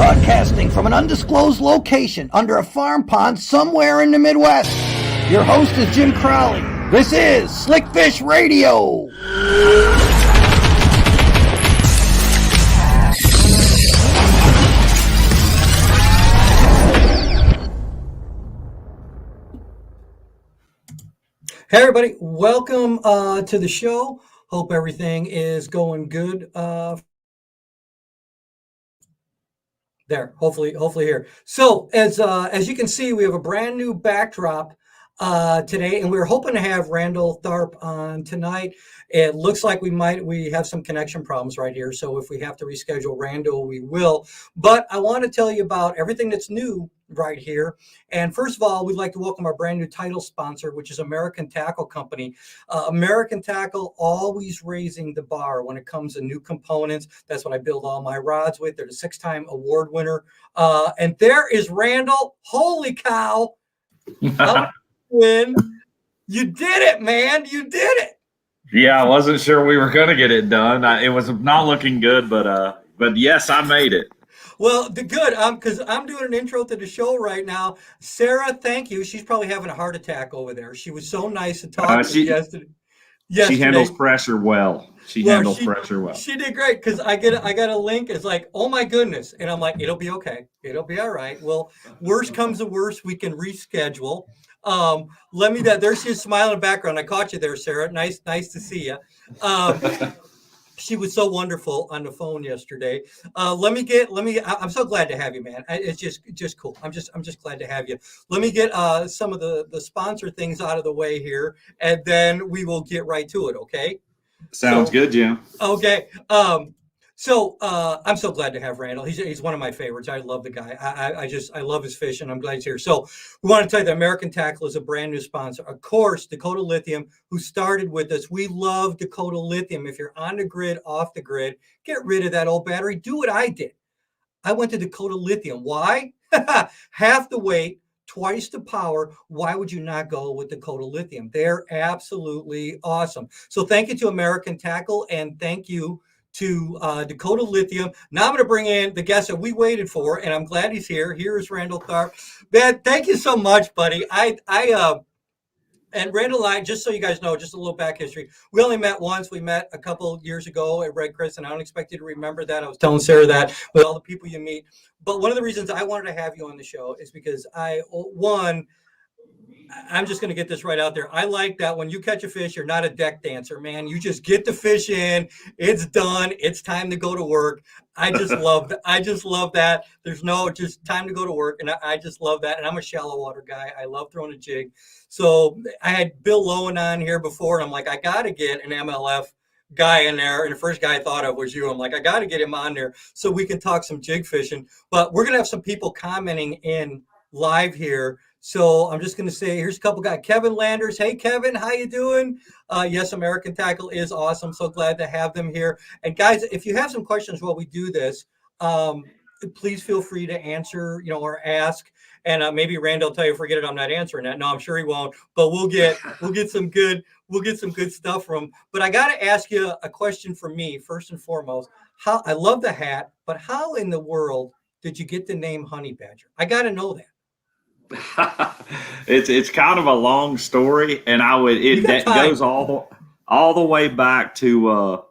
Broadcasting from an undisclosed location under a farm pond somewhere in the Midwest. Your host is Jim Crowley. This is Slickfish Radio. Hey everybody, welcome to the show. Hope everything is going good. There, hopefully here. So as you can see, we have a brand new backdrop today, and we're hoping to have Randall Tharp on tonight. It looks like we have some connection problems right here, so if we have to reschedule Randall, we will. But I want to tell you about everything that's new right here. And first of all, we'd like to welcome our brand new title sponsor, which is American Tackle Company. American Tackle, always raising the bar when it comes to new components. That's what I build all my rods with. They're the 6-time award winner. And there is Randall. Holy cow. Win. You did it, man. You did it. Yeah, I wasn't sure we were going to get it done. It was not looking good, but yes, I made it. Well, good, because I'm doing an intro to the show right now. Sarah, thank you. She's probably having a heart attack over there. She was so nice to talk to me yesterday. She handles pressure well. She handles pressure well. She did great, because I got a link. It's like, oh my goodness, and I'm like, it'll be okay. It'll be all right. Well, worst comes to worst, we can reschedule. There she's smiling in the background. I caught you there, Sarah. Nice to see you. She was so wonderful on the phone yesterday. I'm so glad to have you, man. It's just cool. I'm just glad to have you. Let me get some of the sponsor things out of the way here, and then we will get right to it. Okay. Sounds good, Jim. Okay. So I'm so glad to have Randall. He's one of my favorites. I love the guy. I love his fishing. I'm glad he's here. So we want to tell you that American Tackle is a brand new sponsor. Of course, Dakota Lithium, who started with us. We love Dakota Lithium. If you're on the grid, off the grid, get rid of that old battery. Do what I did. I went to Dakota Lithium. Why? Half the weight, twice the power. Why would you not go with Dakota Lithium? They're absolutely awesome. So thank you to American Tackle, and thank you to Dakota Lithium. Now I'm going to bring in the guest that we waited for, and I'm glad he's here. Here is Randall Tharp. Man, thank you so much, buddy. And Randall and I, just so you guys know, just a little back history. We only met once. We met a couple years ago at Red Chris, and I don't expect you to remember that. I was telling Sarah that with all the people you meet. But one of the reasons I wanted to have you on the show is because I'm just going to get this right out there. I like that when you catch a fish, you're not a deck dancer, man. You just get the fish in. It's done. It's time to go to work. I just love that. There's no just time to go to work. And I just love that. And I'm a shallow water guy. I love throwing a jig. So I had Bill Lowen on here before, and I'm like, I got to get an MLF guy in there. And the first guy I thought of was you. I'm like, I got to get him on there so we can talk some jig fishing. But we're going to have some people commenting in live here. So I'm just going to say, here's a couple guys. Kevin Landers. Hey, Kevin, how you doing? Yes, American Tackle is awesome. So glad to have them here. And guys, if you have some questions while we do this, please feel free to answer, or ask. And maybe Randall will tell you, forget it, I'm not answering that. No, I'm sure he won't. But we'll get some good stuff from him. But I got to ask you a question for me first and foremost. I love the hat, but how in the world did you get the name Honey Badger? I got to know that. It's kind of a long story, and it goes all the way back to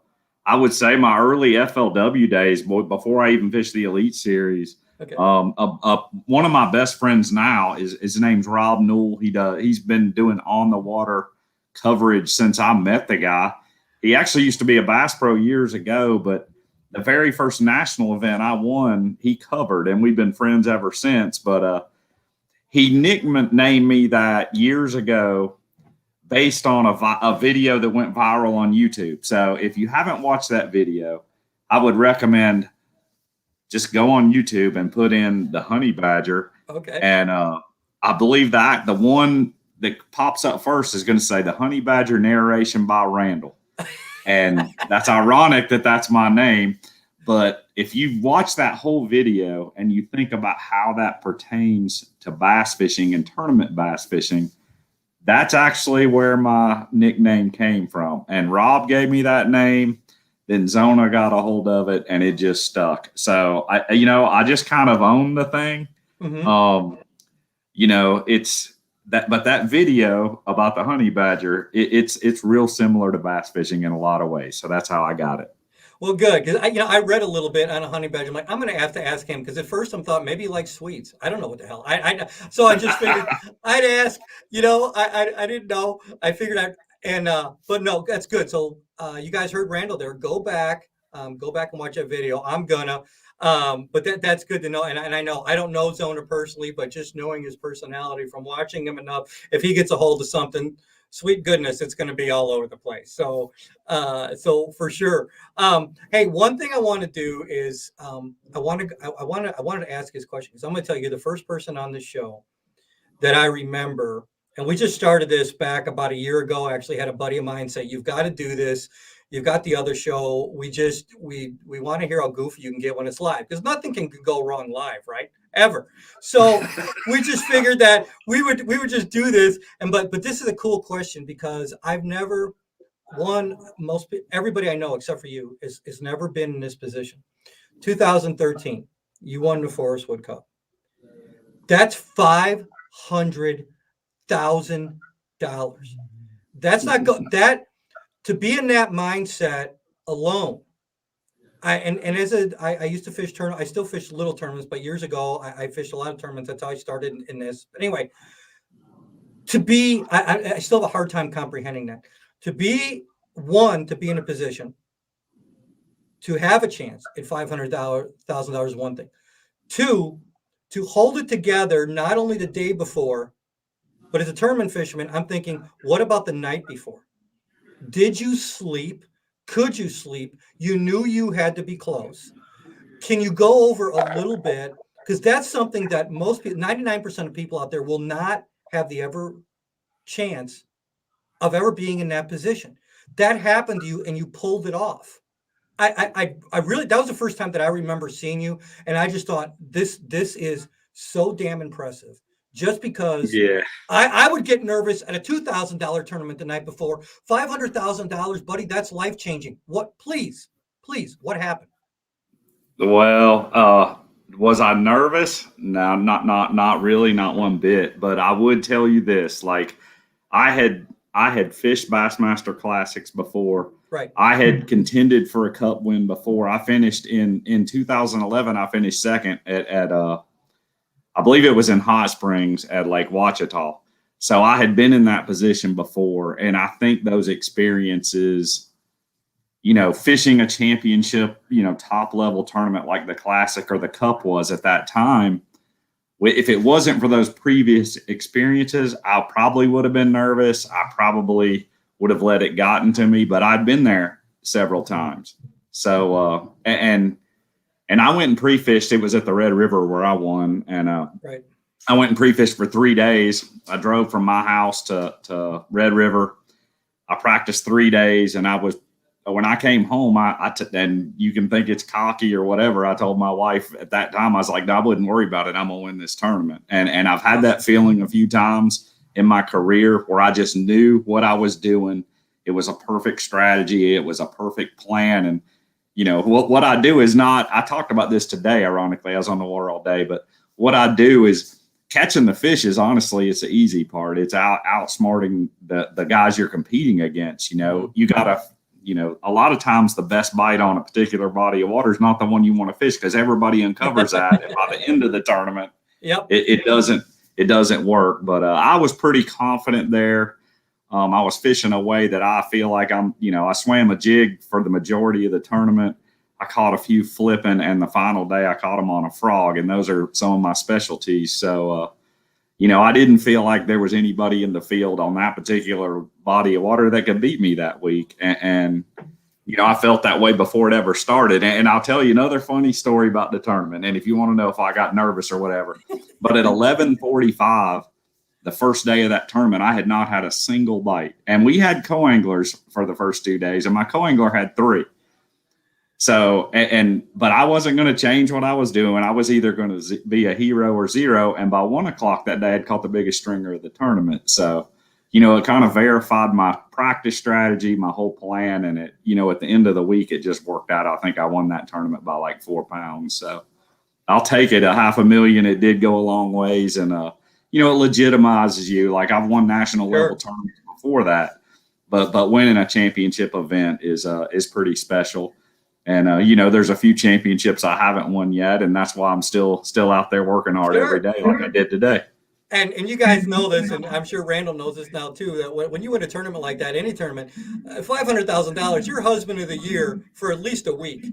I would say my early FLW days, before I even fished the Elite Series. Okay. One of my best friends now his name's Rob Newell. He's been doing on the water coverage since I met the guy. He actually used to be a Bass Pro years ago, but the very first national event I won, he covered, and we've been friends ever since. But he nicknamed me that years ago based on a video that went viral on YouTube. So if you haven't watched that video, I would recommend just go on YouTube and put in the Honey Badger. Okay. And I believe that the one that pops up first is going to say the Honey Badger narration by Randall. And that's ironic that that's my name. But if you watch that whole video and you think about how that pertains to bass fishing and tournament bass fishing, that's actually where my nickname came from. And Rob gave me that name. Then Zona got a hold of it and it just stuck. So I just kind of own the thing. Mm-hmm. It's that, but that video about the honey badger, it's real similar to bass fishing in a lot of ways. So that's how I got it. Well, good, because I read a little bit on a honey badger. I'm like, I'm going to have to ask him because at first I thought maybe he likes sweets. I don't know what the hell. So I just figured I'd ask. I didn't know. I figured but no, that's good. So you guys heard Randall there. Go back and watch that video. I'm gonna. But that's good to know. And I know I don't know Zona personally, but just knowing his personality from watching him enough, if he gets a hold of something, sweet goodness, it's going to be all over the place. So for sure. Hey, one thing I want to do is I wanted to ask his question because I'm going to tell you the first person on this show that I remember, and we just started this back about a year ago. I actually had a buddy of mine say, "You've got to do this. You've got the other show. We want to hear how goofy you can get when it's live because nothing can go wrong live, right? Ever. So we just figured that we would just do this. But this is a cool question because I've never everybody I know except for you is never been in this position. 2013, you won the Forest Wood Cup. That's $500,000. That's not that to be in that mindset alone. I used to fish tournaments. I still fish little tournaments, but years ago I fished a lot of tournaments. That's how I started in this. But anyway, I still have a hard time comprehending that. To be in a position to have a chance at $500,000 is one thing. Two, to hold it together not only the day before, but as a tournament fisherman, I'm thinking, what about the night before? Did you sleep? Could you sleep? You knew you had to be close. Can you go over a little bit? Because that's something that most people, 99% of people out there will not have the chance of ever being in that position. That happened to you and you pulled it off. I really, that was the first time that I remember seeing you. And I just thought this is so damn impressive just because I would get nervous at a $2,000 tournament the night before. $500,000, buddy, that's life-changing. Please, what happened? Well, was I nervous? No, not really, not one bit. But I would tell you this: like, I had fished Bassmaster Classics before. Right. I had contended for a cup win before. I finished in 2011. I finished second at I believe it was in Hot Springs at Lake Ouachita. So I had been in that position before, and I think those experiences, fishing a championship, top level tournament like the Classic or the Cup was at that time, if it wasn't for those previous experiences, I probably would have been nervous. I probably would have let it gotten to me, but I'd been there several times. So, and I went and pre-fished. It was at the Red River where I won. And right. I went and pre-fished for 3 days. I drove from my house to Red River. I practiced 3 days, and when I came home, and you can think it's cocky or whatever. I told my wife at that time, I was like, no, I wouldn't worry about it. I'm going to win this tournament. And I've had that feeling a few times in my career where I just knew what I was doing. It was a perfect strategy. It was a perfect plan. And, what I do is I talked about this today, ironically. I was on the water all day. But what I do is catching the fish is honestly, it's the easy part. It's outsmarting the guys you're competing against. You got to, a lot of times the best bite on a particular body of water is not the one you want to fish because everybody uncovers that. And by the end of the tournament, it doesn't work. But I was pretty confident there. I was fishing a way that I feel like I swam a jig for the majority of the tournament. I caught a few flipping, and the final day I caught them on a frog, and those are some of my specialties. So, I didn't feel like there was anybody in the field on that particular body of water that could beat me that week. And I felt that way before it ever started. And I'll tell you another funny story about the tournament. And if you want to know if I got nervous or whatever, but at 11:45, the first day of that tournament, I had not had a single bite. And we had co-anglers for the first 2 days, and my co-angler had 3. So, but I wasn't going to change what I was doing. I was either going to be a hero or zero. And by 1 o'clock that day, I'd caught the biggest stringer of the tournament. So, it kind of verified my practice strategy, my whole plan. And it, at the end of the week, it just worked out. I think I won that tournament by like 4 pounds. So I'll take it. $500,000. It did go a long ways. And, it legitimizes you. Like I've won national level tournaments before that, but winning a championship event is pretty special. And, there's a few championships I haven't won yet. And that's why I'm still out there working hard every day like I did today. And you guys know this, and I'm sure Randall knows this now too, that when you win a tournament like that, any tournament, $500,000, you're husband of the year for at least a week,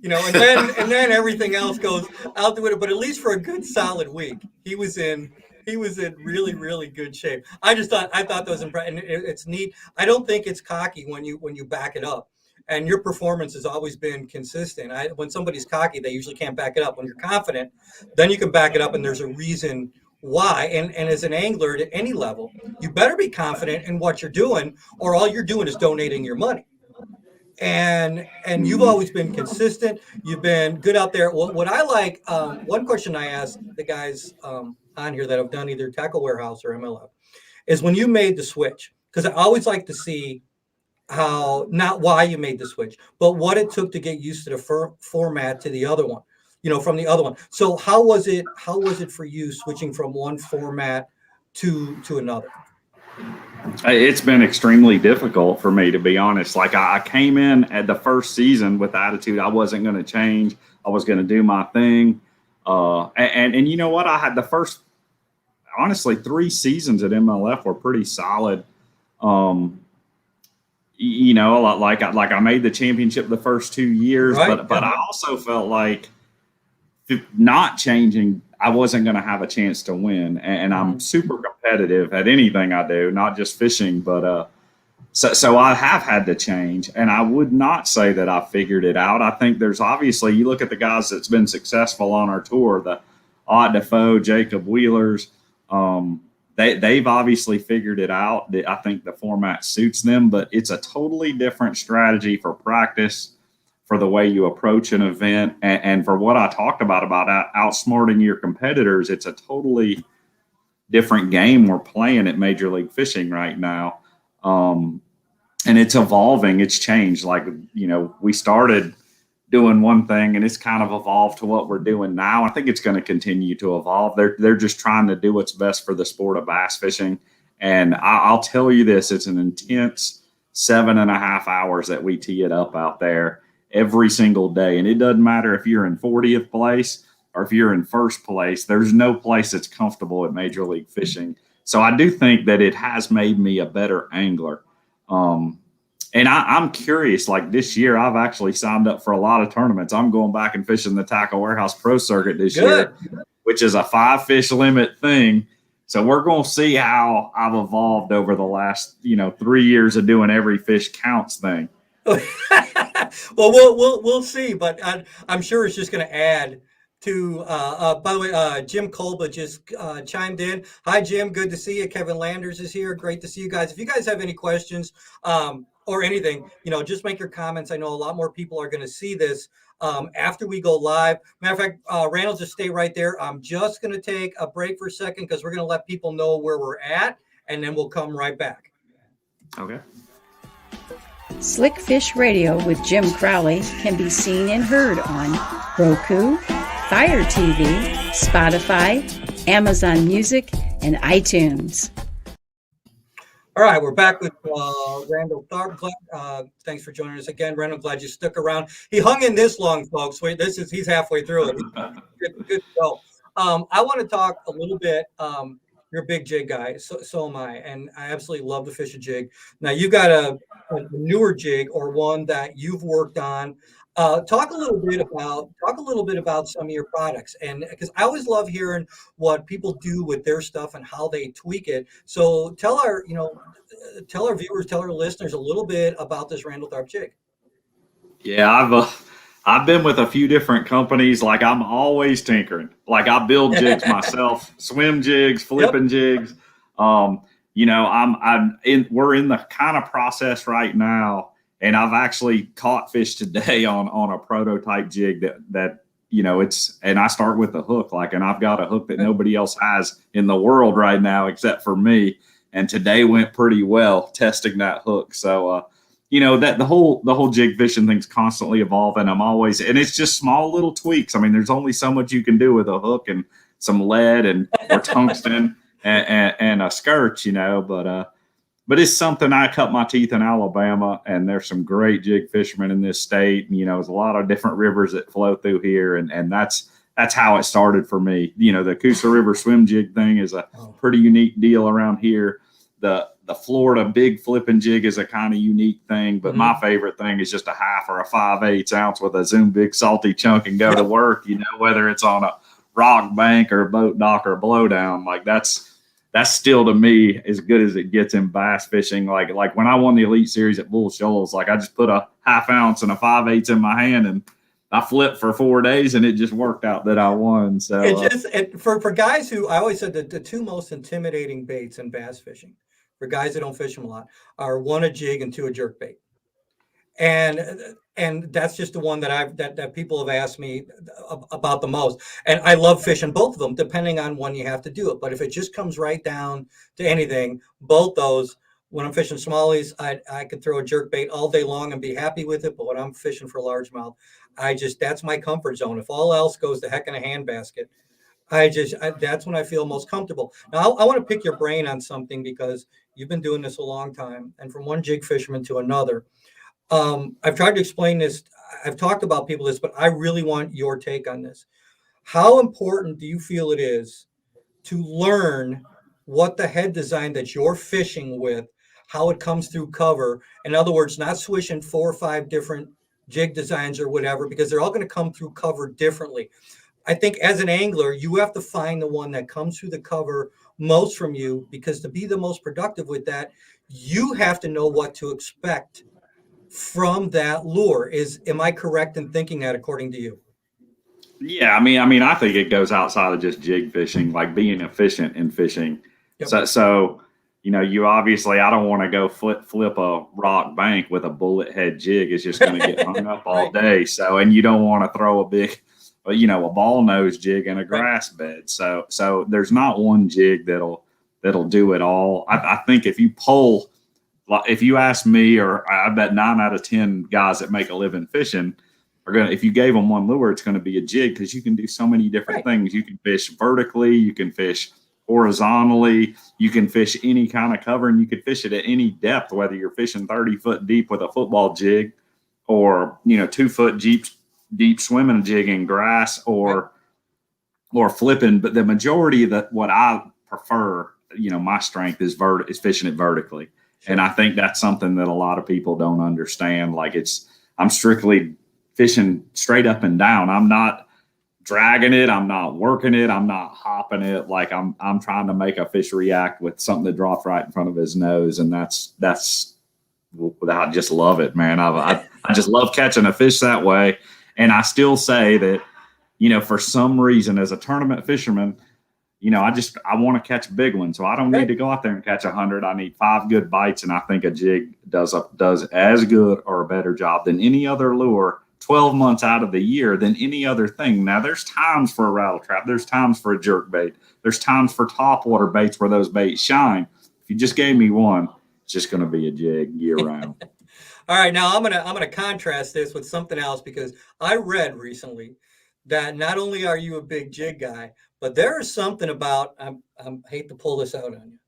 and then everything else goes out the window. But at least for a good solid week, he was in really, really good shape. I thought that was impressive. And it's neat. I don't think it's cocky when you back it up. And your performance has always been consistent. When somebody's cocky, they usually can't back it up. When you're confident, then you can back it up, and there's a reason why. And as an angler at any level, you better be confident in what you're doing, or all you're doing is donating your money. And you've always been consistent. You've been good out there. What I like, one question I ask the guys on here that have done either Tackle Warehouse or MLF is when you made the switch, because I always like to see how, not why you made the switch, but what it took to get used to the format to the other one. From the other one. So how was it for you switching from one format to another? It's been extremely difficult for me, to be honest. Like I came in at the first season with the attitude I wasn't going to change. I was going to do my thing. And you know what? I had the first, honestly, 3 seasons at MLF were pretty solid. Like I made the championship the first 2 years, right. but I also felt like not changing, I wasn't going to have a chance to win. And I'm super competitive at anything I do, not just fishing, but so I have had to change. And I would not say that I figured it out. I think there's obviously, you look at the guys that's been successful on our tour, the Ott Defoe, Jacob Wheelers, they've obviously figured it out. I think the format suits them, but it's a totally different strategy for practice, for the way you approach an event, and for what I talked about outsmarting your competitors. It's a totally different game we're playing at Major League Fishing right now. And it's evolving. It's changed. Like, we started doing one thing and it's kind of evolved to what we're doing now. I think it's going to continue to evolve. They're just trying to do what's best for the sport of bass fishing. And I'll tell you this, it's an intense 7.5 hours that we tee it up out there every single day. And it doesn't matter if you're in 40th place or if you're in first place, there's no place that's comfortable at Major League Fishing. So I do think that it has made me a better angler. And I'm curious, like this year, I've actually signed up for a lot of tournaments. I'm going back and fishing the Tackle Warehouse Pro Circuit this year, which is a 5-fish limit thing. So we're going to see how I've evolved over the last, 3 years of doing every fish counts thing. Well, we'll see, but I'm sure it's just going to add to. By the way, Jim Kolba just chimed in. Hi, Jim. Good to see you. Kevin Landers is here. Great to see you guys. If you guys have any questions or anything, just make your comments. I know a lot more people are going to see this after we go live. Matter of fact, Randall, just stay right there. I'm just going to take a break for a second because we're going to let people know where we're at, and then we'll come right back. Okay. Slick Fish Radio with Jim Crowley can be seen and heard on Roku, Fire TV, Spotify, Amazon Music, and iTunes. All right, we're back with Randall Tharp. Thanks for joining us again, Randall. Glad you stuck around. He hung in this long, folks. Wait, he's halfway through it. Good to go. I want to talk a little bit. You're a big jig guy, so am I, and I absolutely love to fish a jig. Now you got a newer jig or one that you've worked on. Talk a little bit about some of your products, and because I always love hearing what people do with their stuff and how they tweak it. So tell our viewers, tell our listeners a little bit about this Randall Tharp jig. Yeah, I've been with a few different companies. Like I'm always tinkering. Like I build jigs myself, swim jigs, flipping jigs. We're in the kind of process right now. And I've actually caught fish today on a prototype jig that and I start with a hook, and I've got a hook that nobody else has in the world right now except for me. and today went pretty well testing that hook. So, that the whole jig fishing thing's constantly evolving. And it's just small little tweaks. I mean, there's only so much you can do with a hook and some lead or tungsten and a skirt, but it's something. I cut my teeth in Alabama, and there's some great jig fishermen in this state. And, there's a lot of different rivers that flow through here, and that's how it started for me. The Coosa River swim jig thing is a pretty unique deal around here. The Florida big flipping jig is a kind of unique thing, but my favorite thing is just a half or a 5/8 ounce with a Zoom big salty chunk and go to work, whether it's on a rock bank or a boat dock or a blowdown. Like that's still to me as good as it gets in bass fishing. Like when I won the Elite Series at Bull Shoals, like I just put a half ounce and a 5/8 in my hand and I flipped for 4 days and it just worked out that I won. So for guys who, I always said that the two most intimidating baits in bass fishing for guys that don't fish them a lot are one, a jig, and two, a jerk bait. And that's just the one that people have asked me about the most. And I love fishing both of them, depending on when you have to do it. But if it just comes right down to anything, both those, when I'm fishing smallies, I could throw a jerk bait all day long and be happy with it. But when I'm fishing for largemouth, that's my comfort zone. If all else goes to heck in a handbasket, that's when I feel most comfortable. Now, I want to pick your brain on something because you've been doing this a long time, and from one jig fisherman to another. I've tried to explain this. I've talked about people this, but I really want your take on this. How important do you feel it is to learn what the head design that you're fishing with, how it comes through cover? In other words, not swishing 4 or 5 different jig designs or whatever, because they're all going to come through cover differently. I think as an angler, you have to find the one that comes through the cover most from you, because to be the most productive with that, you have to know what to expect from that lure. Am I correct in thinking that, according to you? Yeah, I mean, I think it goes outside of just jig fishing, like being efficient in fishing. Yep. So you obviously, I don't want to go flip a rock bank with a bullet head jig. It's just going to get hung up all day. So, and you don't want to throw a big, a ball nose jig in a grass bed. So there's not one jig that'll do it all. I think if you ask me, or I bet 9 out of 10 guys that make a living fishing are going to, if you gave them one lure, it's going to be a jig, because you can do so many different things. You can fish vertically, you can fish horizontally, you can fish any kind of cover, and you can fish it at any depth, whether you're fishing 30 foot deep with a football jig or 2 foot deep swimming jig in grass or flipping. But the majority of what I prefer, my strength is fishing it vertically. And I think that's something that a lot of people don't understand. Like I'm strictly fishing straight up and down. I'm not dragging it. I'm not working it. I'm not hopping it. Like I'm trying to make a fish react with something that dropped right in front of his nose. And that's I just love it, man. I just love catching a fish that way. And I still say that, for some reason, as a tournament fisherman, I want to catch a big one. So I don't need to go out there and catch 100. I need 5 good bites. And I think a jig does as good or a better job than any other lure 12 months out of the year than any other thing. Now, there's times for a rattle trap. There's times for a jerk bait. There's times for topwater baits where those baits shine. If you just gave me one, it's just going to be a jig year round. All right. Now I'm gonna contrast this with something else, because I read recently that not only are you a big jig guy, but there is something about, I hate to pull this out on you,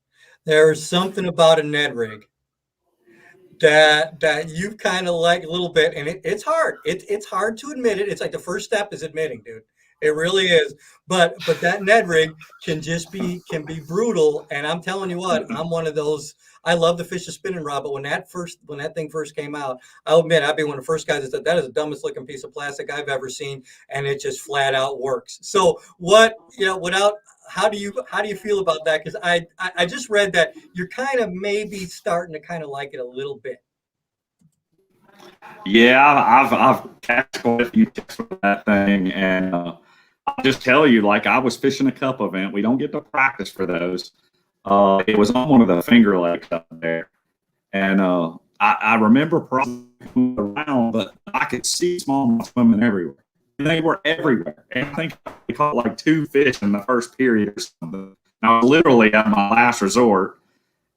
there is something about a Ned rig that you kind of like a little bit, and it's hard. It's hard to admit it. It's like the first step is admitting, dude. It really is. But that Ned rig can be brutal. And I'm telling you what, I'm one of those. I love to fish a spinning rod, but when that thing first came out, I'll admit I'd be one of the first guys that said that is the dumbest looking piece of plastic I've ever seen, and it just flat out works. So how do you feel about that? Because I just read that you're kind of maybe starting to kind of like it a little bit. Yeah, I've catched quite a few tips with that thing, and I'll just tell you, like, I was fishing a cup event. We don't get to practice for those. It was on one of the Finger Lakes up there, and I remember probably around, but I could see smallmouth swimming everywhere. They were everywhere, and I think we caught like 2 fish in the first period or something. I was literally at my last resort,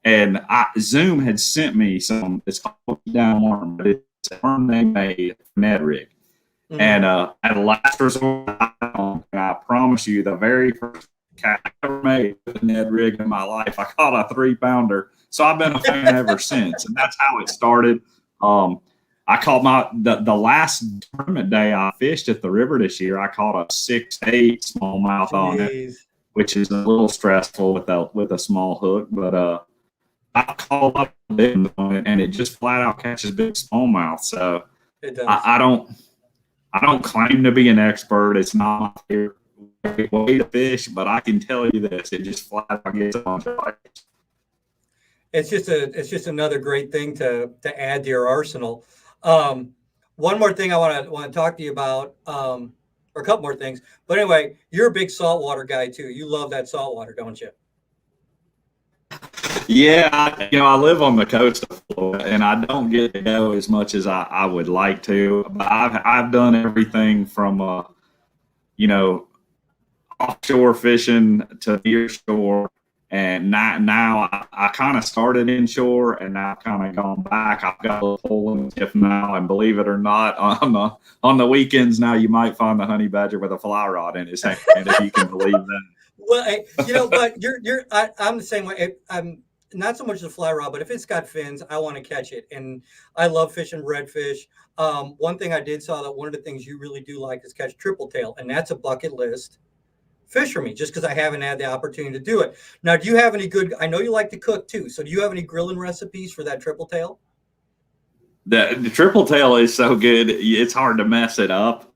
and Zoom had sent me some. It's called down worm, but it's a worm they made Ned rig. Mm-hmm. And at last resort, and I promise you, the very first cat I ever made with a Ned rig in my life, I caught a 3-pounder. So I've been a fan ever since, and that's how it started. I caught the last tournament day I fished at the river this year. I caught a 6'8" smallmouth on it, which is a little stressful with a small hook. But I caught up big on it, and it just flat out catches big smallmouth. So I don't claim to be an expert. It's not my favorite way to fish, but I can tell you this: it just flat out gets on fish. It's just another great thing to add to your arsenal. One more thing I want to talk to you about, or a couple more things. But anyway, you're a big saltwater guy too. You love that saltwater, don't you? Yeah, I live on the coast of Florida, and I don't get to go as much as I would like to. But I've done everything from offshore fishing to near shore. And now I kind of started inshore, and now I've kind of gone back. I've got a little hole in the tip now, and believe it or not, on the weekends now you might find the honey badger with a fly rod in his hand, if you can believe that. Well, but I'm the same way. I'm not so much the fly rod, but if it's got fins, I want to catch it, and I love fishing redfish. One thing I did saw that one of the things you really do like is catch triple tail, and that's a bucket list fish for me, just because I haven't had the opportunity to do it. Now, do you have any good, I know you like to cook too, so do you have any grilling recipes for that triple tail? The triple tail is so good, it's hard to mess it up.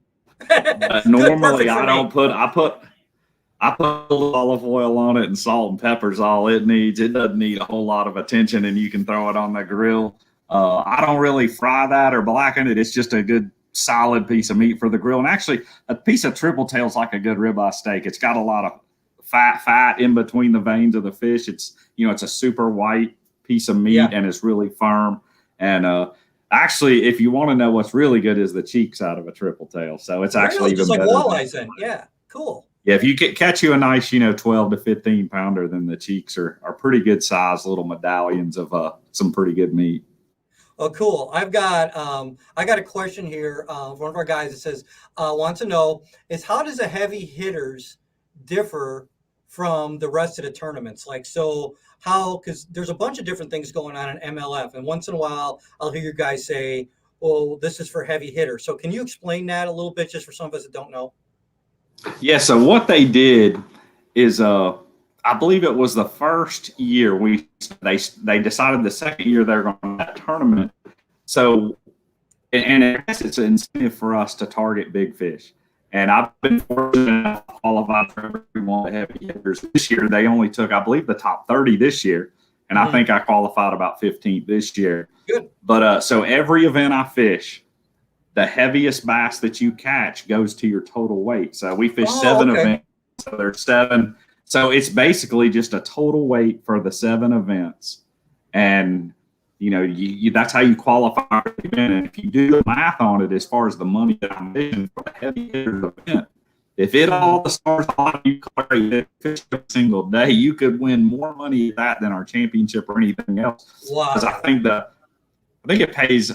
Normally I put a little olive oil on it, and salt and pepper's all it needs. It doesn't need a whole lot of attention, and you can throw it on the grill. I don't really fry that or blacken it. It's just a good solid piece of meat for the grill. And actually, a piece of triple tail is like a good ribeye steak. It's got a lot of fat in between the veins of the fish. It's a super white piece of meat, and it's really firm. And actually, if you want to know what's really good, is the cheeks out of a triple tail. So it's actually even just like better. Walleyes then. Yeah, cool. Yeah, if you catch you a nice 12 to 15 pounder, then the cheeks are pretty good size little medallions of some pretty good meat. Oh, cool. I got a question here. One of our guys that says, wants to know is, how does a heavy hitters differ from the rest of the tournaments? Because there's a bunch of different things going on in MLF, and once in a while I'll hear you guys say, well, this is for heavy hitters. So can you explain that a little bit, just for some of us that don't know? Yeah. So what they did is, I believe it was the first year they decided the second year they're going to that tournament. So, and I guess it's an incentive for us to target big fish. And I've been fortunate enough to qualify for everyone heavy hitters. This year they only took, I believe, the top 30 this year, and I think I qualified about 15th this year. Good. But so every event I fish, the heaviest bass that you catch goes to your total weight. So we fish 7 events. So there's 7. So it's basically just a total weight for the 7 events. And, that's how you qualify for the event. And if you do the math on it, as far as the money that I'm making for the heavy hitter event, if it all the stars on you fish every single day, you could win more money at that than our championship or anything else. Wow. Because I think it pays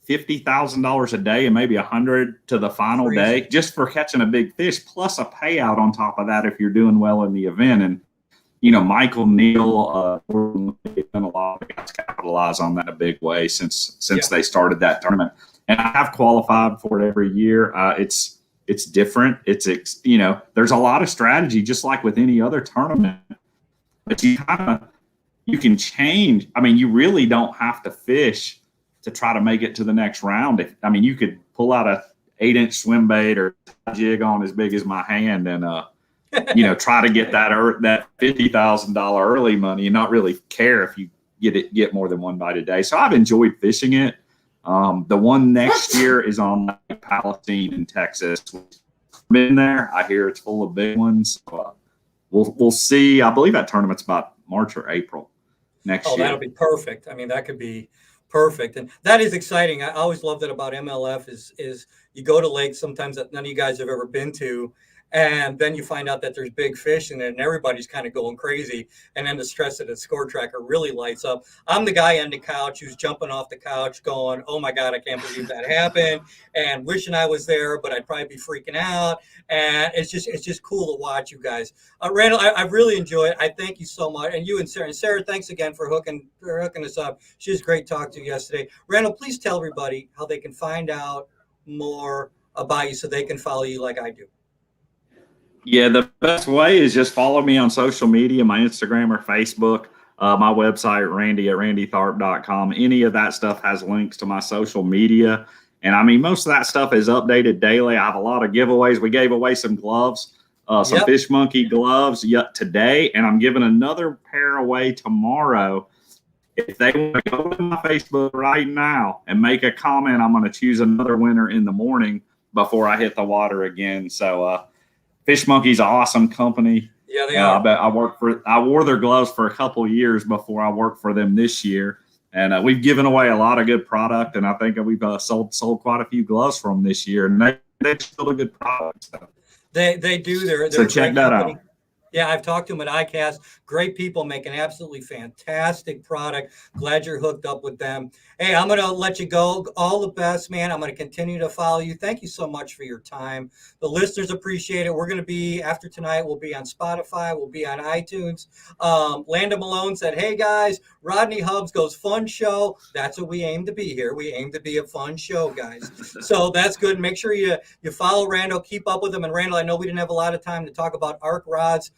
$50,000 a day and maybe $100 to the final day just for catching a big fish, plus a payout on top of that if you're doing well in the event. And Michael Neal, they've done a lot of guys capitalize on that in a big way since they started that tournament. And I have qualified for it every year. It's different. There's a lot of strategy, just like with any other tournament. But you can change. I mean, you really don't have to fish to try to make it to the next round. You could pull out a 8-inch swim bait or jig on as big as my hand and try to get that $50,000 early money and not really care if you get more than one bite a day. So I've enjoyed fishing it. The one next year is on Lake Palestine in Texas. I've been there. I hear it's full of big ones. So, we'll see. I believe that tournament's about March or April next year. Oh, that'll be perfect. I mean, that could be perfect. And that is exciting. I always love that about MLF is you go to lakes sometimes that none of you guys have ever been to, And then you find out that there's big fish in it and everybody's kind of going crazy. And then the stress of the score tracker really lights up. I'm the guy on the couch who's jumping off the couch going, oh my God, I can't believe that happened. And wishing I was there, but I'd probably be freaking out. And it's just cool to watch you guys. Randall, I've really enjoyed it. I thank you so much. And you and Sarah. And Sarah, thanks again for hooking us up. She was great talking to you yesterday. Randall, please tell everybody how they can find out more about you so they can follow you like I do. Yeah, the best way is just follow me on social media, my Instagram or Facebook, my website, randy@randytharp.com. Any of that stuff has links to my social media. And I mean, most of that stuff is updated daily. I have a lot of giveaways. We gave away some gloves, some Fish Monkey gloves today, and I'm giving another pair away tomorrow. If they want to go to my Facebook right now and make a comment, I'm going to choose another winner in the morning before I hit the water again. So, Fish Monkey's an awesome company. Yeah, they are. I wore their gloves for a couple of years before I worked for them this year, and we've given away a lot of good product. And I think we've sold quite a few gloves from them this year, and they're still a good product. So. They do. They're so check that out. Yeah, I've talked to them at ICAST. Great people, make an absolutely fantastic product. Glad you're hooked up with them. Hey, I'm going to let you go. All the best, man. I'm going to continue to follow you. Thank you so much for your time. The listeners appreciate it. We're going to be, after tonight, we'll be on Spotify. We'll be on iTunes. Landa Malone said, hey, guys, Rodney Hubbs goes, fun show. That's what we aim to be here. We aim to be a fun show, guys. So that's good. Make sure you follow Randall. Keep up with him. And Randall, I know we didn't have a lot of time to talk about arc rods.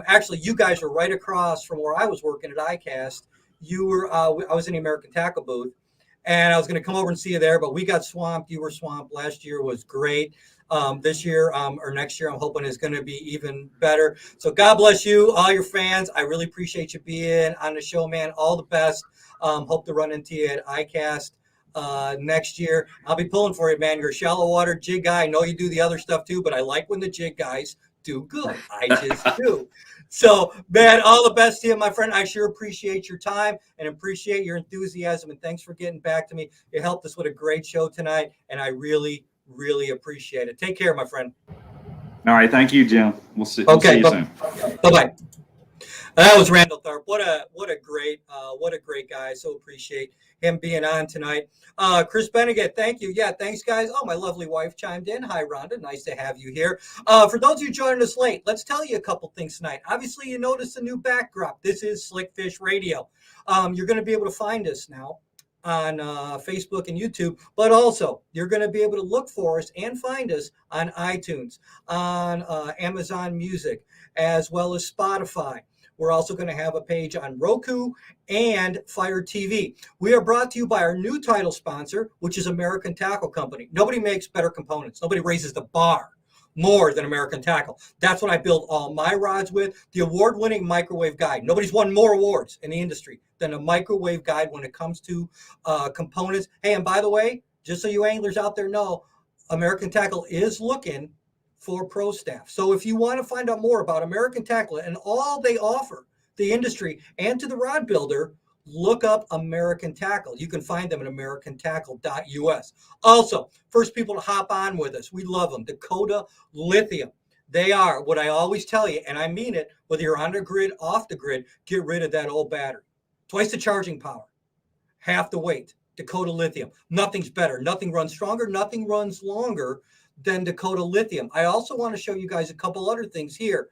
Actually, you guys were right across from where I was working at ICAST. You were, I was in the American Tackle booth, and I was going to come over and see you there, but we got swamped. You were swamped. Last year was great. This year or next year, I'm hoping is going to be even better. So God bless you, all your fans. I really appreciate you being on the show, man. All the best. Hope to run into you at ICAST next year. I'll be pulling for you, man. You're a shallow water jig guy. I know you do the other stuff too, but I like when the jig guys do good. I just do. So, man, all the best to you, my friend. I sure appreciate your time and appreciate your enthusiasm. And thanks for getting back to me. You helped us with a great show tonight, and I really, really appreciate it. Take care, my friend. All right. Thank you, Jim. We'll see you soon. Bye-bye. That was Randall Tharp. What a great guy. I so appreciate him being on tonight. Chris Bennigan, thank you. Yeah, thanks, guys. Oh, my lovely wife chimed in. Hi, Rhonda. Nice to have you here. For those of you joining us late, let's tell you a couple things tonight. Obviously, you noticed a new backdrop. This is Slick Fish Radio. You're going to be able to find us now on Facebook and YouTube, but also you're going to be able to look for us and find us on iTunes, on Amazon Music, as well as Spotify. We're also going to have a page on Roku and Fire TV. We are brought to you by our new title sponsor, which is American Tackle Company. Nobody makes better components. Nobody raises the bar more than American Tackle. That's what I build all my rods with. The award-winning microwave guide. Nobody's won more awards in the industry than a microwave guide when it comes to components. Hey, and by the way, just so you anglers out there know, American Tackle is looking for pro staff. So if you want to find out more about American Tackle and all they offer the industry and to the rod builder, look up American Tackle. You can find them at americantackle.us. Also, first people to hop on with us, we love them, Dakota Lithium. They are what I always tell you, and I mean it, whether you're on the grid, off the grid, get rid of that old battery. Twice the charging power, half the weight. Dakota Lithium. Nothing's better. Nothing runs stronger. Nothing runs longer than Dakota Lithium. I also want to show you guys a couple other things here.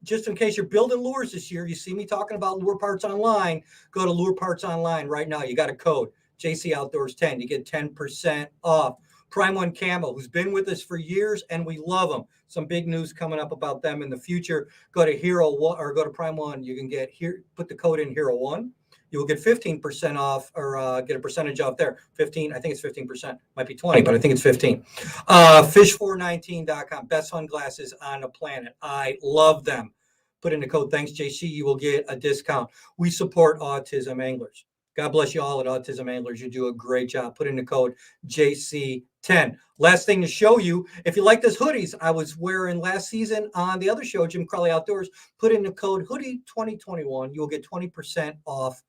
Just in case you're building lures this year, you see me talking about Lure Parts Online, go to Lure Parts Online right now. You got a code, JC Outdoors 10. You get 10% off. Prime One Camo, who's been with us for years, and we love them. Some big news coming up about them in the future. Go to Hero One or go to Prime One. You can get here, put the code in Hero One. You will get 15% off or get a percentage off there. 15, I think it's 15%. Might be 20, but I think it's 15. Fish419.com. Best sunglasses on the planet. I love them. Put in the code, thanks, JC. You will get a discount. We support autism anglers. God bless you all at Autism Anglers. You do a great job. Put in the code JC10. Last thing to show you, if you like this hoodies I was wearing last season on the other show, Jim Crowley Outdoors, put in the code hoodie 2021. You will get 20% off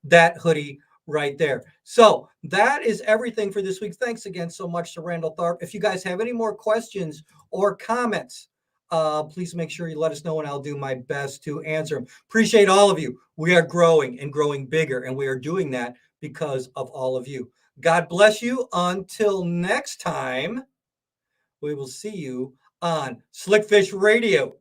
that hoodie right there. So that is everything for this week. Thanks again so much to Randall Tharp. If you guys have any more questions or comments, please make sure you let us know, and I'll do my best to answer them. Appreciate all of you. We are growing and growing bigger, and we are doing that because of all of you. God bless you. Until next time, we will see you on Slickfish Radio.